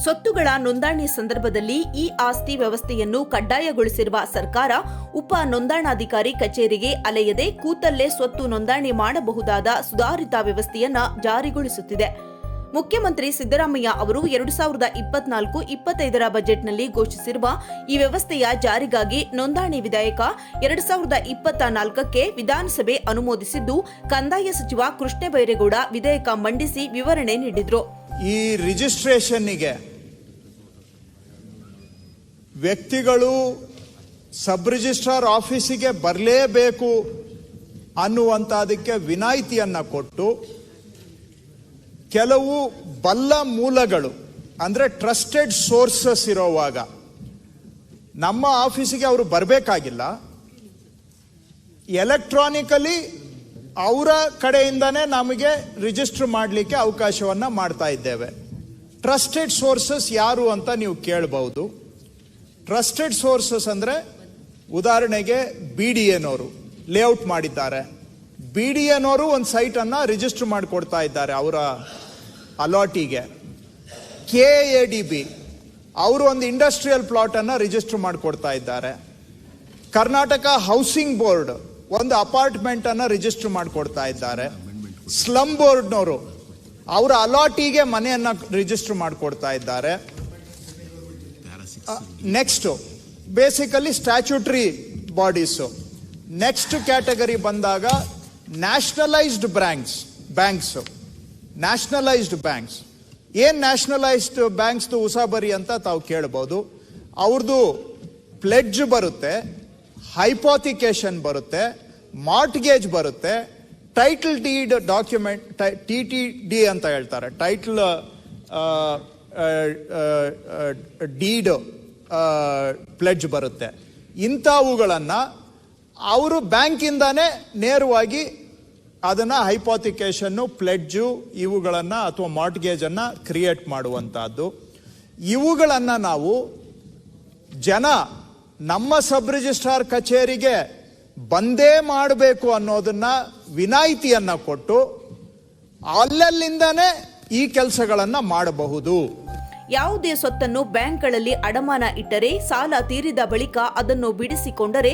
ಸ್ವತ್ತುಗಳ ನೋಂದಣಿ ಸಂದರ್ಭದಲ್ಲಿ ಈ ಆಸ್ತಿ ವ್ಯವಸ್ಥೆಯನ್ನು ಕಡ್ಡಾಯಗೊಳಿಸಿರುವ ಸರ್ಕಾರ ಉಪ ನೋಂದಣಾಧಿಕಾರಿ ಕಚೇರಿಗೆ ಅಲೆಯದೆ ಕೂತಲ್ಲೇ ಸ್ವತ್ತು ನೋಂದಣಿ ಮಾಡಬಹುದಾದ ಸುಧಾರಿತ ವ್ಯವಸ್ಥೆಯನ್ನ ಜಾರಿಗೊಳಿಸುತ್ತಿದೆ. ಮುಖ್ಯಮಂತ್ರಿ ಸಿದ್ದರಾಮಯ್ಯ ಅವರು 2024-25 ಬಜೆಟ್ನಲ್ಲಿ ಘೋಷಿಸಿರುವ ಈ ವ್ಯವಸ್ಥೆಯ ಜಾರಿಗಾಗಿ ನೋಂದಣಿ ವಿಧೇಯಕ 2024ಕ್ಕೆ ವಿಧಾನಸಭೆ ಅನುಮೋದಿಸಿದ್ದು, ಕಂದಾಯ ಸಚಿವ ಕೃಷ್ಣ ಬೈರೇಗೌಡ ವಿಧೇಯಕ ಮಂಡಿಸಿ ವಿವರಣೆ ನೀಡಿದರು. ಈ ರಿಜಿಸ್ಟ್ರೇಷನ್ನಿಗೆ ವ್ಯಕ್ತಿಗಳು ಸಬ್ ರಿಜಿಸ್ಟ್ರಾರ್ ಆಫೀಸಿಗೆ ಬರಲೇಬೇಕು ಅನ್ನುವಂಥದಕ್ಕೆ ವಿನಾಯಿತಿಯನ್ನು ಕೊಟ್ಟು, ಕೆಲವು ಬಲ್ಲ ಮೂಲಗಳು ಅಂದರೆ ಟ್ರಸ್ಟೆಡ್ ಸೋರ್ಸಸ್ ಇರೋವಾಗ ನಮ್ಮ ಆಫೀಸಿಗೆ ಅವರು ಬರಬೇಕಾಗಿಲ್ಲ, ಎಲೆಕ್ಟ್ರಾನಿಕಲಿ ಅವರ ಕಡೆಯಿಂದನೇ ನಮಗೆ ರಿಜಿಸ್ಟರ್ ಮಾಡಲಿಕ್ಕೆ ಅವಕಾಶವನ್ನು ಮಾಡ್ತಾ ಇದ್ದೇವೆ. ಟ್ರಸ್ಟೆಡ್ ಸೋರ್ಸಸ್ ಯಾರು ಅಂತ ನೀವು ಕೇಳಬಹುದು. ಟ್ರಸ್ಟೆಡ್ ಸೋರ್ಸಸ್ ಅಂದರೆ ಉದಾಹರಣೆಗೆ BDAನವರು ಲೇಔಟ್ ಮಾಡಿದ್ದಾರೆ, BDAನವರು ಒಂದು ಸೈಟನ್ನು ರಿಜಿಸ್ಟರ್ ಮಾಡಿಕೊಡ್ತಾ ಇದ್ದಾರೆ ಅವರ ಅಲಾಟಿಗೆ. KADB ಅವರು ಒಂದು ಇಂಡಸ್ಟ್ರಿಯಲ್ ಪ್ಲಾಟನ್ನು ರಿಜಿಸ್ಟರ್ ಮಾಡಿಕೊಡ್ತಾ ಇದ್ದಾರೆ. ಕರ್ನಾಟಕ ಹೌಸಿಂಗ್ ಬೋರ್ಡ್ ಒಂದು ಅಪಾರ್ಟ್ಮೆಂಟನ್ನು ರಿಜಿಸ್ಟರ್ ಮಾಡಿಕೊಡ್ತಾ ಇದ್ದಾರೆ. ಸ್ಲಮ್ ಬೋರ್ಡ್ನವರು ಅವರ ಅಲಾಟಿಗೆ ಮನೆಯನ್ನು ರಿಜಿಸ್ಟರ್ ಮಾಡಿಕೊಡ್ತಾ ಇದ್ದಾರೆ. Next basically statutory bodies. Next category ಬಂದಾಗ ನ್ಯಾಷನಲೈಸ್ಡ್ ಬ್ಯಾಂಕ್ಸ್. ಏನ್ ನ್ಯಾಷನಲೈಸ್ಡ್ ಬ್ಯಾಂಕ್ಸ್ ಉಸಾಬರಿ ಅಂತ ತಾವು ಕೇಳಬಹುದು. ಅವ್ರದ್ದು ಪ್ಲೆಡ್ಜ್ ಬರುತ್ತೆ, ಹೈಪೋಥಿಕೇಶನ್ ಬರುತ್ತೆ, ಮಾರ್ಟ್ಗೇಜ್ ಬರುತ್ತೆ, ಟೈಟಲ್ ಡೀಡ್ ಡಾಕ್ಯುಮೆಂಟ್ TTD ಅಂತ ಹೇಳ್ತಾರೆ, ಟೈಟಲ್ ಡೀಡ್ ಪ್ಲೆಡ್ಜ್ ಬರುತ್ತೆ. ಇಂಥವುಗಳನ್ನು ಅವರು ಬ್ಯಾಂಕಿಂದಾನೇ ನೇರವಾಗಿ ಅದನ್ನು ಹೈಪೋಥಿಕೇಶನ್ನು, ಪ್ಲೆಡ್ಜು ಇವುಗಳನ್ನು ಅಥವಾ ಮಾರ್ಟ್ಗೇಜನ್ನು ಕ್ರಿಯೇಟ್ ಮಾಡುವಂಥದ್ದು. ಇವುಗಳನ್ನು ನಾವು ನಮ್ಮ ಸಬ್ ರಿಜಿಸ್ಟ್ರಾರ್ ಕಚೇರಿಗೆ ಬಂದೇ ಮಾಡಬೇಕು ಅನ್ನೋದನ್ನ ವಿನಾಯಿತಿಯನ್ನ ಕೊಟ್ಟು ಅಲ್ಲಲ್ಲಿಂದಾನೇ ಈ ಕೆಲಸಗಳನ್ನು ಮಾಡಬಹುದು. ಯಾವುದೇ ಸ್ವತ್ತನ್ನು ಬ್ಯಾಂಕ್ಗಳಲ್ಲಿ ಅಡಮಾನ ಇಟ್ಟರೆ ಸಾಲ ತೀರಿದ ಬಳಿಕ ಅದನ್ನು ಬಿಡಿಸಿಕೊಂಡರೆ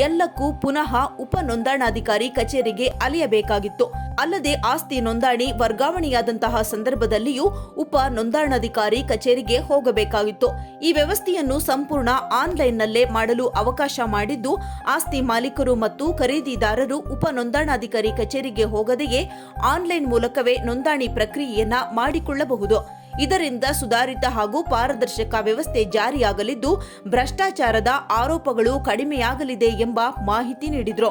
ಎಲ್ಲಕ್ಕೂ ಪುನಃ ಉಪ ನೋಂದಣಾಧಿಕಾರಿ ಕಚೇರಿಗೆ ಅಲೆಯಬೇಕಾಗಿತ್ತು. ಅಲ್ಲದೆ ಆಸ್ತಿ ನೋಂದಣಿ ವರ್ಗಾವಣೆಯಾದಂತಹ ಸಂದರ್ಭದಲ್ಲಿಯೂ ಉಪ ನೋಂದಣಾಧಿಕಾರಿ ಕಚೇರಿಗೆ ಹೋಗಬೇಕಾಗಿತ್ತು. ಈ ವ್ಯವಸ್ಥೆಯನ್ನು ಸಂಪೂರ್ಣ ಆನ್ಲೈನ್ನಲ್ಲೇ ಮಾಡಲು ಅವಕಾಶ ಮಾಡಿದ್ದು, ಆಸ್ತಿ ಮಾಲೀಕರು ಮತ್ತು ಖರೀದಿದಾರರು ಉಪ ನೋಂದಣಾಧಿಕಾರಿ ಕಚೇರಿಗೆ ಹೋಗದೆಯೇ ಆನ್ಲೈನ್ ಮೂಲಕವೇ ನೋಂದಣಿ ಪ್ರಕ್ರಿಯೆಯನ್ನ ಮಾಡಿಕೊಳ್ಳಬಹುದು. ಇದರಿಂದ ಸುಧಾರಿತ ಹಾಗೂ ಪಾರದರ್ಶಕ ವ್ಯವಸ್ಥೆ ಜಾರಿಯಾಗಲಿದ್ದು, ಭ್ರಷ್ಟಾಚಾರದ ಆರೋಪಗಳು ಕಡಿಮೆಯಾಗಲಿದೆ ಎಂಬ ಮಾಹಿತಿ ನೀಡಿದರು.